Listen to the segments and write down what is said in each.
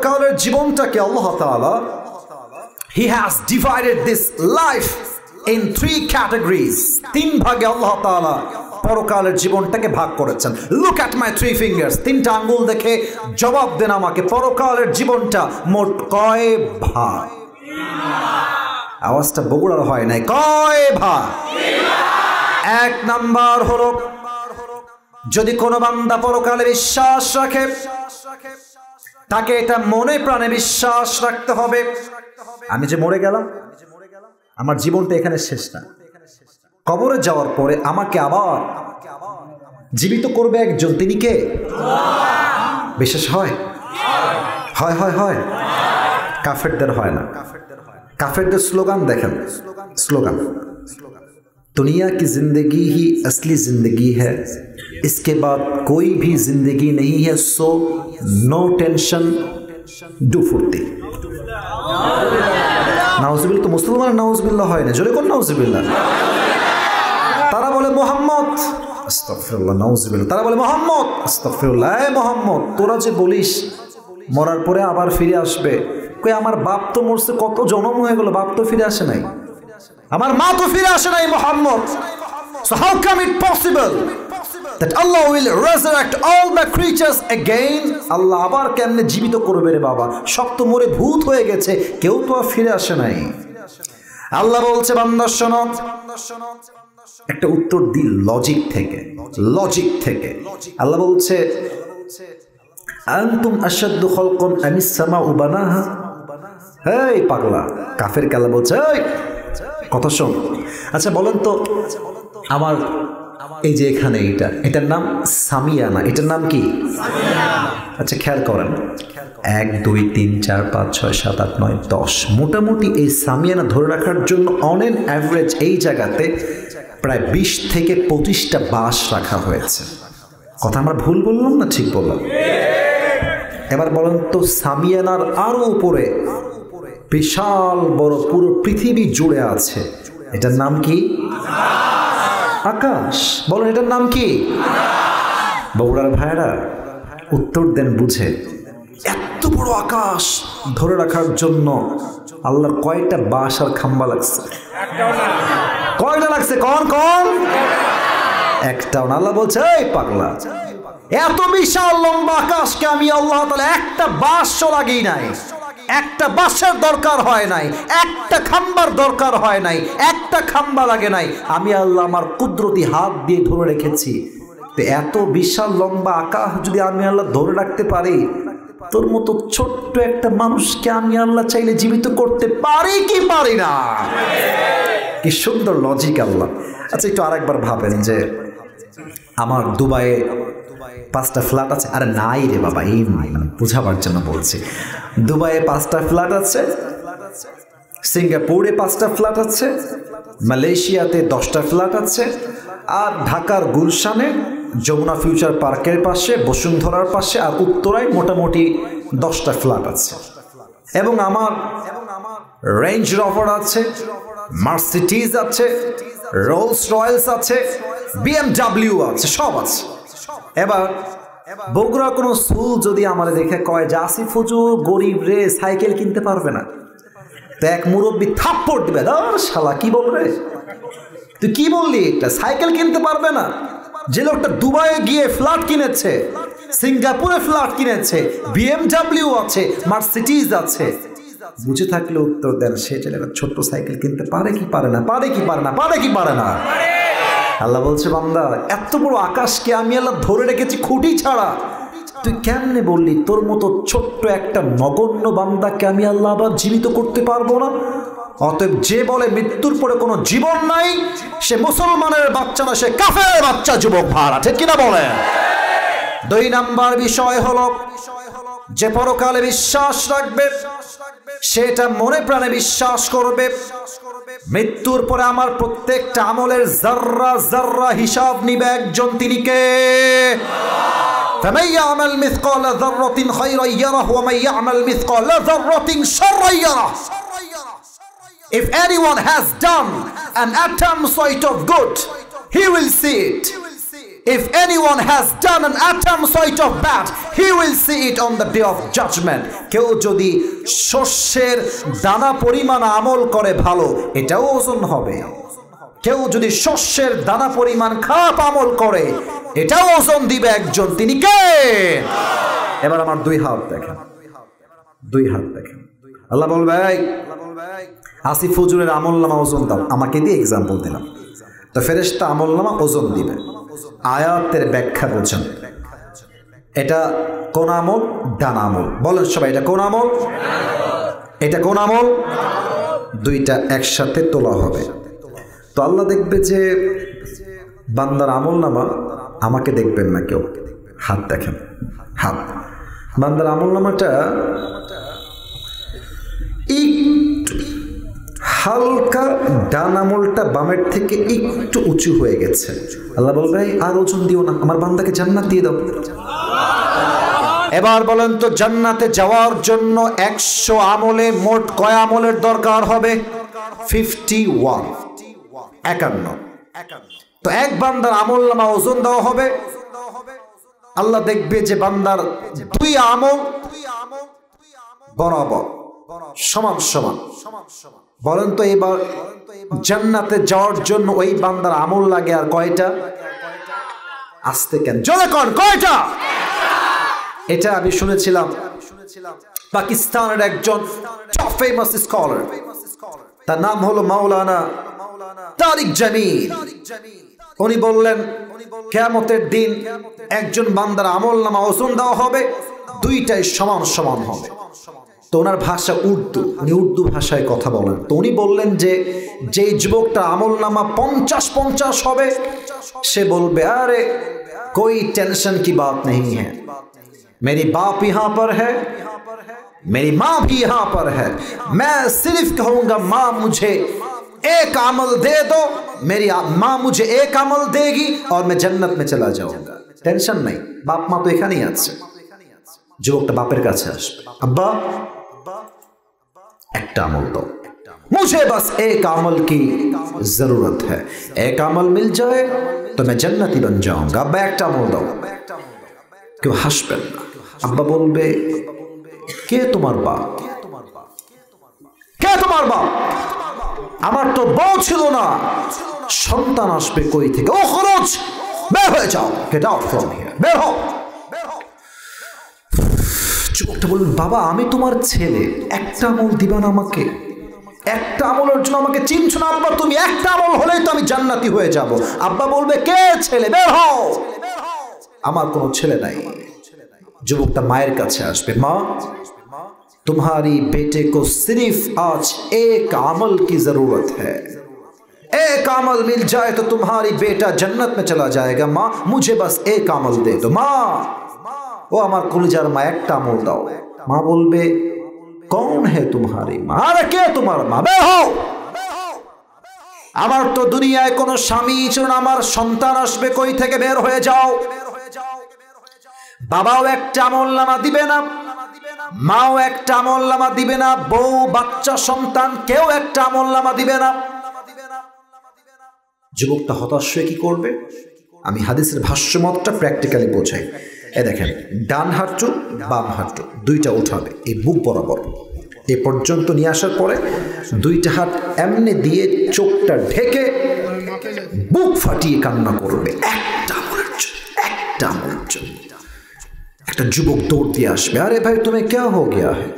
পরকালের জীবনটাকে আল্লাহ তাআলা He has divided this life in 3 categories. 3 ভাগে আল্লাহ তাআলা পরকালের জীবনটাকে ভাগ করেছেন। Look at my 3 fingers. 3টা আঙ্গুল দেখে জবাব দেন আমাকে, পরকালের জীবনটা মোট কয় ভাগ? আওয়াজটা বগুড়ার হয় নাই, কয় ভাগ? 1 নাম্বার হলো, যদি কোনো বান্দা পরকালে বিশ্বাস রাখে, তাকে এটা মনে প্রাণে বিশ্বাস রাখতে হবে, আমি যে মরে গেলাম, আমার জীবনটা এখানে শেষ না, কবরে যাওয়ার পরে আমাকে আবার জীবিত করবে একজন, তিনি কে? বিশ্বাস হয়? হয় হয় হয়। কাফেরদের হয় না। কাফেরদের স্লোগান দেখেন, স্লোগান, दुनिया की जिंदगी ही असली जिंदगी है, इसके बाद कोई भी जिंदगी नहीं है, सो नो टेंशन डू फुर्ती। नाउजुबिल्लाह, तो मुसलमान नाउजुबिल्लाह হয় না, জোরে কোন নাউজুবিল্লাহ। তারা বলে মোহাম্মদ, আস্তাগফিরুল্লাহ, নাউজুবিল্লাহ। তারা বলে মোহাম্মদ, আস্তাগফিরুল্লাহ, এ মোহাম্মদ তোরা যে বলিস মরার পরে আবার ফিরে আসবে, কই আমার বাপ তো মরছে, কত জন্ম হয়ে গেল, বাপ তো ফিরে আসে নাই, আমার মা তো ফিরে আসে নাই Mohammad. So how come it possible that Allah will resurrect all the creatures again? আল্লাহ আবার কেমনে জীবিত করবে রে বাবা, সব তো মরে ভূত হয়ে গেছে, কেউ তো আর ফিরে আসে নাই। আল্লাহ বলছে বান্দা শোনো, একটা উত্তর দি লজিক থেকে, লজিক থেকে। আল্লাহ বলছে আনতুম আশাদ্দু খালকান আমিস সামাউ বানাহা। এই পাগলা কাফের কালা বলছে, এই কথা শোন, আচ্ছা বলেন তো আমার এই যে এখানে এটার নাম সামিয়ানা, এটার নাম কি? আচ্ছা খেয়াল করেন, 1 2 3 4 5 6 7 8 9 10, মোটামুটি এই সামিয়ানা ধরে রাখার জন্য অন এন অ্যাভারেজ এই জায়গাতে প্রায় 20 থেকে 25টা বাঁশ রাখা হয়েছে। কথা আমরা ভুল বললাম না ঠিক বললাম? এবার বলেন তো সামিয়ানার আরো উপরে বিশাল বড় পুরো পৃথিবী জুড়ে আছে, এটার নাম কি? আকাশ। বলেন এটার নাম কি? বগুড়ার ভাইরা উত্তর দেন বুঝে। এত বড় আকাশ ধরে রাখার জন্য আল্লাহর কয়টা বাঁশ আর খাম্বা লাগছে? কয়টা লাগছে? কোন কোন? একটাও না। আল্লাহ বলছে এই পাগলা, এত বিশাল লম্বা আকাশকে আমি আল্লাহ তাআলা একটা বাঁশও লাগেই নাই, একটা বাঁশের দরকার হয় নাই, একটা খাম্বার দরকার হয় নাই, একটা খাম্বা লাগে নাই, আমি আল্লাহ আমার কুদরতি হাত দিয়ে ধরে রেখেছি। তো এত বিশাল লম্বা আকাশ যদি আমি আল্লাহ ধরে রাখতে পারি, তোর মতো ছোট্ট একটা মানুষকে আমি আল্লাহ চাইলে জীবিত করতে পারি কি পারি না? কি সুন্দর লজিক আল্লাহ। আচ্ছা একটু আরেকবার ভাবেন যে আমার দুবাইয়ে 5টা ফ্ল্যাট আছে। আরে নাই রে বাবা, এই বোঝাবার জন্য বলছি। দুবাইয়ে 5টা ফ্ল্যাট আছে, সিঙ্গাপুরে 5টা ফ্ল্যাট আছে, মালয়েশিয়াতে 10টা ফ্ল্যাট আছে, আর ঢাকার গুলশানে যমুনা ফিউচার পার্কের পাশে, বসুন্ধরার পাশে আর উত্তরায় মোটামুটি 10টা ফ্ল্যাট আছে। এবং আমার রেঞ্জ রভার আছে, মার্সিডিজ আছে, রোলস রয়েলস আছে, BMW আছে, সব আছে। এবার বগুড়া কোনো স্কুল যদি আমার দেখে কয় যে আসিফ হুজুর গরিব রে, সাইকেল কিনতে পারবে না, তো এক মুরব্বী থাপ্পড় দিবে, শালা কি বলবে, তুই কি বললি, এটা সাইকেল কিনতে পারবে না? যে লোকটা দুবাইয়ে গিয়ে ফ্ল্যাট কিনেছে, সিঙ্গাপুরে ফ্ল্যাট কিনেছে, BMW আছে, মার্সিডিজ আছে, বুঝে থাকলে উত্তর দেন সে ছেলেটা ছোট্ট সাইকেল কিনতে পারে কি পারে না? পারে কি পারে না? পারে কি পারে না? আল্লাহ বলছে বান্দা, এত বড় আকাশকে আমি আল্লাহ ধরে রেখেছি খুঁটি ছাড়া, তুই কেমনে বললি তোর মতো ছোট্ট একটা নগণ্য বান্দাকে আমি আল্লাহ আবার জীবিত করতে পারবো না? অতএব যে বলে মৃত্যুর পরে কোনো জীবন নাই, সে মুসলমানের বাচ্চা না, সে কাফের বাচ্চা, যুবক ভাড়া, ঠিক কিনা বলে? 2 নাম্বার বিষয় হলো, যে পরকালে বিশ্বাস রাখবে সেটা মনে প্রাণে বিশ্বাস করবে মৃত্যুর পরে আমার প্রত্যেকটা আমলের জাররা জাররা হিসাব নিবে একজন, তিনি কে? فمن يعمل مثقال ذرة خيرا يره ومن يعمل مثقال ذرة شرا يره. If anyone has done an atom size of good, he will see it. If anyone has done an atom sort of that, he will see it on the day of judgment. কেউ যদি শস্যের দানা পরিমাণ আমল করে ভালো, এটাও ওজন হবে। কেউ যদি শস্যের দানা পরিমাণ খারাপ আমল করে, এটাও ওজন দিবে একজন। তিনি কে? এবার আমার দুই হাত দেখেন, দুই হাত দেখেন। আল্লাহ বলবে, আসিফ হুজুরের আমলনামা ওজন দাও। আমাকে দিয়ে এক্সাম্পল দিলাম। তো ফেরেশতা আমলনামা ওজন দিবে। আয়াতের ব্যাখ্যা বোঝেন। এটা কোন আমল? ডান আমল। বলেন সবাই, এটা কোন আমল? এটা কোন আমল? দুইটা একসাথে তোলা হবে। তো আল্লাহ দেখবে যে বান্দার আমলনামা, আমাকে দেখবেন না কেউ। হাত দেখেন, হাত। বান্দার আমলনামাটা একটু হালকা, ডান আমলটা বামের থেকে একটু উঁচু হয়ে গেছে। আল্লাহ বলবে, আর ওজন দিও না, আমার বান্দাকে জান্নাত দিয়ে দাও। এবার বলেন তো, জান্নাতে যাওয়ার জন্য 100 আমলে মোট কয় আমলের দরকার হবে? 51, 51। তো এক বান্দার আমলনামা ওজন দেওয়া হবে। আল্লাহ দেখবে যে বান্দার দুই আমল বরাবর, সমান সমান। বলেন তো এবার জান্নাতে যাওয়ার জন্য ওই বান্দার আমল লাগে আর কয়টা? আসতে কেন, জোরে কর, কয়টা? এটা আমি শুনেছিলাম পাকিস্তানের একজন ফেমাস স্কলার, তার নাম হলো মাওলানা তারিক জামিল। উনি বললেন, কিয়ামতের দিন একজন বান্দার আমলনামা ওজন দেওয়া হবে, দুইটাই সমান সমান হবে। তো ওনার ভাষা উর্দু, উনি উর্দু ভাষায় কথা বলেন। তো উনি বললেন যে যে যুবকটা আমলনামা 50-50 হবে, সে বলবে, আরে कोई टेंशन की बात नहीं है, मेरी बाप यहाँ पर है, मेरी माँ भी यहाँ पर है, मैं सिर्फ कहूँगा माँ मुझे एक अमल दे दो, मेरी माँ मुझे एक अमल देगी और मैं जन्नत में चला जाऊंगा। टेंशन नहीं, बाप माँ तो এখানেই আছে। যুবকটা বাপের কাছে আসবে, আব্বা একটা আমল দাও, मुझे बस एक अमल की जरूरत है, एक अमल मिल जाए तो मैं जन्नती बन जाऊंगा। আব্বা একটা আমল দাও। কেউ হাসবেন না। আব্বা বলবে, কে তোমার বাপ? কে তোমার বাপ? আমার তো বউ ছিল না, সন্তান আসবে কই থেকে? ও খরচ, বের হয়ে যাও, গেট আউট ফ্রম হিয়ার, বের হও। যুবকটা বলল, বাবা আমি তোমার ছেলে, একটা আমল দিবা না আমাকে? একটা আমলের জন্য আমাকে চিনছো না আব্বা তুমি? একটা আমল হলেই তো আমি জান্নাতি হয়ে যাব। আব্বা বলবে, কে ছেলে? বের হও। আমার কোনো ছেলে নাই। যুবকটা মায়ের কাছে আসবে, মা तुम्हारी बेटे को सिर्फ आज एक अमल की जरूरत है, एक अमल मिल जाए तो तुम्हारी बेटा जन्नत में चला जाएगा, माँ मुझे बस एक अमल दे दो। माँ, ও আমার কলিজার মা, একটা আমল দাও। মা বলবে, कौन है तुम्हारी माँ? আরে কে তোমার মা? বের হও। আমার তো দুনিয়ায় কোনো স্বামী ছিল না, আমার সন্তান আসবে কই থেকে? বের হয়ে যাও। বাবাও একটা আমলনামা দিবে না, মাও একটা আমলনামা দিবে না, বউ বাচ্চা সন্তান কেউ একটা আমলনামা দিবে না। যুবকটা হতাশ হয়ে কি করবে? আমি হাদিসের ভাষ্যমতটা প্র্যাকটিক্যালি বোঝাই। এ দেখেন, ডান হাঁটু বাম হাঁটু দুইটা উঠাবে এই বুক বরাবর, এ পর্যন্ত নিয়ে আসার পরে দুইটা হাত এমনি দিয়ে চোখটা ঢেকে বুক ফাটিয়ে কান্না করবে, একটা আমলের জন্য, একটা আমলের জন্য। একটা যুবক দৌড় দিয়ে আসবে, আরে ভাই तुम्हें क्या हो गया है,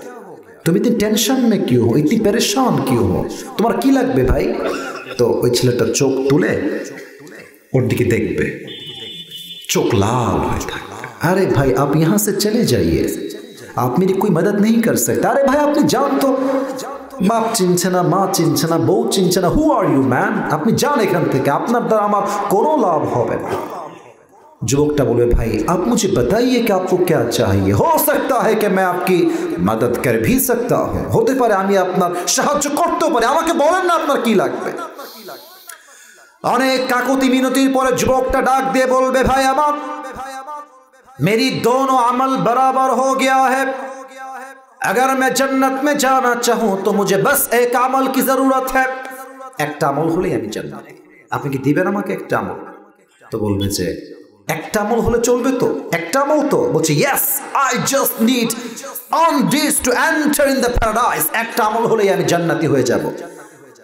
तुम इतनी टेंशन में क्यों हो, इतनी परेशान क्यों हो, তোমার কি লাগবে ভাই? তো ওই ছেলেটা চোখ তুলে ওর দিকে দেখবে, চোখ লাল হয়ে থাকবে। अरे भाई आप यहाँ से चले जाइए, आप मेरी कोई मदद नहीं कर सकते। अरे भाई আপনি যান তো, বাপ চিনছে না, মা চিনছে না, বউ চিনছে না, হু আর ইউ ম্যান, আপনি যান এখান থেকে, আপনার দ্বারা আমার কোনো লাভ হবে না। যুবকটা বলবে, ভাই आप मुझे बताइए कि आपको क्या चाहिए, हो सकता है कि मैं आपकी मदद कर भी सकता हूँ, হতে পারে আমি আপনার সাহায্য করতেও পারি, আমাকে বলেন না আপনার কি লাগবে। অনেক কাকুতি মিনতির পরে যুবকটা ডাক দিয়ে বলবে, ভাই আমার मेरी दोनों अमल बराबर हो गया है, अगर मैं जन्नत में जाना चाहूं तो मुझे बस एक अमल की जरूरत है, একটা আমল হলেই আমি জান্নাতে। আপনি কি দিবেন আমাকে একটা আমল? তো বলবে যে একটা আমল হলে চলবে তো? একটা আমল তো বলছে yes I just need on this to enter in the paradise, একটা আমল হলেই আমি জান্নাতি হয়ে যাব।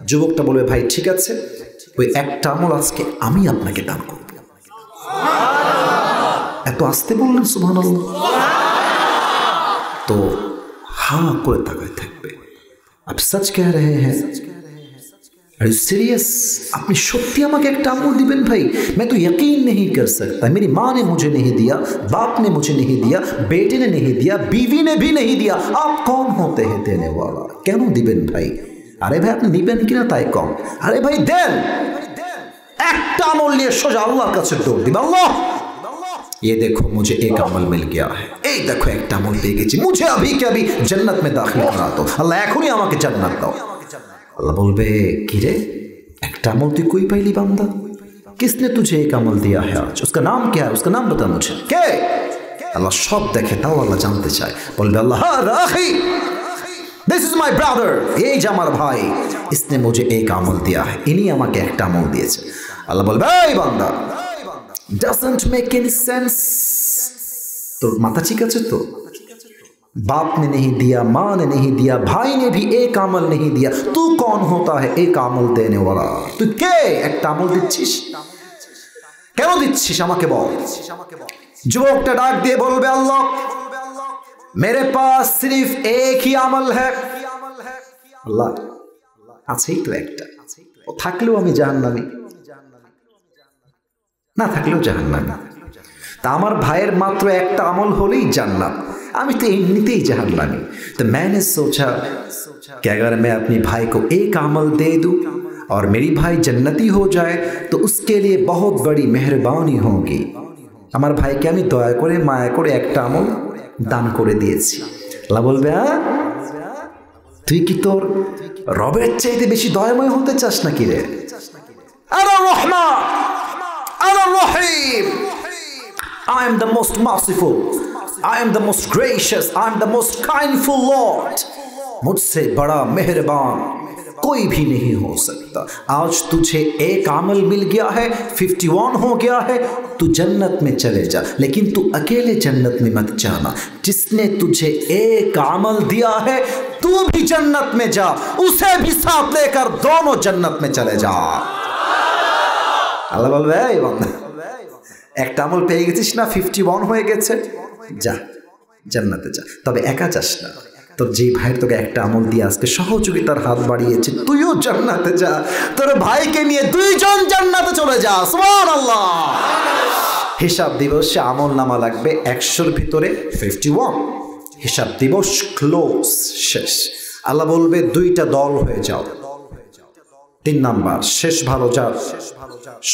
যুবকটা বলবে ভাই ঠিক আছে, ওই একটা আমল আজকে আমি আপনাকে দান করব। এত আস্তে বললেন সুবহানাল্লাহ। তো হা করে তাকায় থাকবে। আপ সচ কহ রহে হ্যাঁ? Are you serious? আপনি সত্যি আমাকে একটা আমল দিবেন ভাই? मैं तो यकीन नहीं कर सकता, मेरी माँ ने मुझे नहीं दिया, बाप ने मुझे नहीं दिया, बेटे ने नहीं दिया, बीवी ने भी नहीं दिया, आप कौन होते हैं देने वाला? কেন দিবেন ভাই? আরে ভাই আপনি নিবেন কিনা তাই কম। আরে ভাই দেন, একটা আমল নিয়ে সোজা আল্লাহর কাছে দৌড় দিবেন। আল্লাহ ये देखो मुझे एक अमल मिल गया है, এই দেখো একটা আমল পেয়ে গেছি, मुझे अभी के अभी जन्नत में दाखिल करा दो, আল্লাহ এখনই আমাকে জান্নাত দাও। अल्लाह बोलबे कि रे एक अमल तू कोई पहली बंदा, किसने तुझे एक अमल दिया है आज? उसका नाम क्या है? उसका नाम बता मुझे। के अल्लाह सब देखे ताओ अल्लाह जानते चाहे। बोलबे अल्लाह राखी, दिस इज माय ब्रदर, ये আমার ভাই, इसने मुझे एक अमल दिया है, इन्हीं আমাকে একটা আমল দিয়েছে। আল্লাহ বলবে এই বান্দা, doesn't make any sense, তোর মাথা ঠিক আছে তো? बाप ने नहीं दिया, माँ ने नहीं दिया, भाई ने भी एक अमल नहीं दिया, तू कौन होता है एक अमल देने वाला? तू কে একটা আমল দিচ্ছিস? কেন দিচ্ছিস আমাকে বল। যুবকটা ডাক দিয়ে বলবে আল্লাহ मेरे पास सिर्फ एक ही अमल है। আল্লাহ আছেই তো একটা, ও থাকলেও আমি জাহান্নামী, না থাকলেও জাহান্নামী। তা আমার ভাইয়ের মাত্র একটা আমল হলেই জান্নাত, আমি तो एमनीतेई जहन्नमी। तो मैंने सोचा कि अगर मैं अपने भाई को एक अमल दे दूं और मेरी भाई जन्नती हो जाए तो उसके लिए बहुत बड़ी मेहरबानी होगी। আমার ভাইকে আমি দয়া করে মায়া করে একটা আমল দান করে দিয়েছি। আল্লাহ বলবে তুই কি তোর রবের চাইতে বেশি দয়াময় হতে চাস নাকি রে? আনা রহমান আনা রহিম, I am the most merciful, I am the most gracious, I am the most kindful Lord, मुझसे बड़ा मेहरबान कोई भी नहीं हो सकता। आज तुझे एक अमल मिल गया है, 51 हो गया है, तू जन्नत में चले जा, लेकिन तू अकेले जन्नत में मत जाना, जिसने तुझे एक अमल दिया है तू भी जन्नत में जा, उसे भी साथ लेकर दोनों जन्नत में चले जा। अल्लाह बोलबे এই বান্দা একটা আমল পেয়ে গেছিস না, 51 হয়ে গেছে, যা জান্নাতে যা। তবে একা যাস না, তোর যে ভাইয়ের তোকে একটা আমল দিয়ে আজকে সহযোগিতার হাত বাড়িয়েছে তুইও জান্নাতে যা, তোর ভাইকে নিয়ে দুইজন জান্নাতে চলে যা। সুবহানাল্লাহ। হিসাব দিবসে আমল নামা লাগবে 100-র ভিতরে 51, হিসাব দিবস ক্লোজ, শেষ। আল্লাহ বলবে দুইটা দল হয়ে যাও, 3 নাম্বার শেষ ভালো যার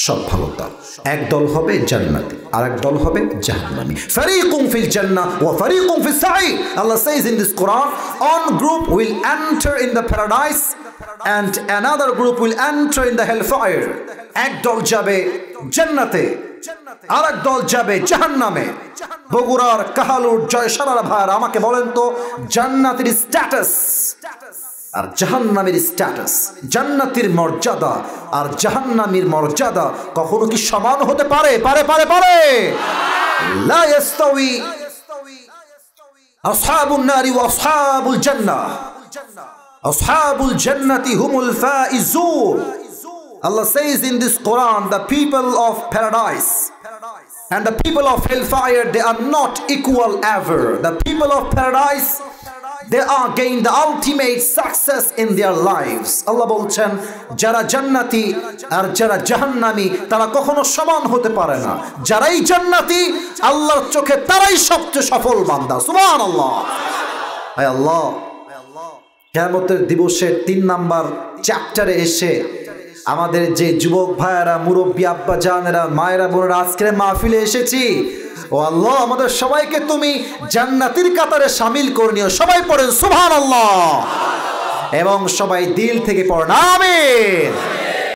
সব ভালো তার, এক দল হবে জান্নাতি আর এক দল হবে জাহান্নামী। ফারিকুম ফিল জান্নাহ ওয়া ফারিকুম ফিস সাঈর। Allah says in this Quran, one group will enter in the paradise and another group will enter in the hellfire. এক দল যাবে জান্নাতে আর এক দল যাবে জাহান্নামে। বগুড়ার কাহালুর জয়সারার ভাইরা আমাকে বলেন তো জান্নাতের স্ট্যাটাস আর জাহান্নামের স্ট্যাটাস, জান্নাতের মর্যাদা আর জাহান্নামের মর্যাদা কখনো কি সমান হতে পারে? পারে পারে পারে লা ইস্তাওয়ি আসহাবুন নারি ওয়া আসহাবুল জান্নাহ, আসহাবুল জান্নাতি হুমুল Faizun. Allah says in this Quran, the people of paradise and the people of hellfire, they are not equal ever. The people of paradise, they are gain the ultimate success in their lives. Allah বলছেন যারা জান্নাতি আর যারা জাহান্নামী তারা কখনো সমান হতে পারে না। যারাই জান্নাতি আল্লাহর চোখে তারাই সবচেয়ে সফল বান্দা। সুবহানাল্লাহ। আয় আল্লাহ, কিয়ামতের দিবসের 3 নাম্বার চ্যাপ্টারে এসে আমাদের যে যুবক ভাইয়েরা, মুরব্বী আব্বা জানেরা, মায়েরা বোনেরা আজকের মাহফিলে এসেছি, ও আল্লাহ আমাদের সবাইকে তুমি জান্নাতের কাতারে শামিল করে নিও। সবাই পড়েন সুবহানাল্লাহ এবং সবাই দিল থেকে পড়েন আমিন।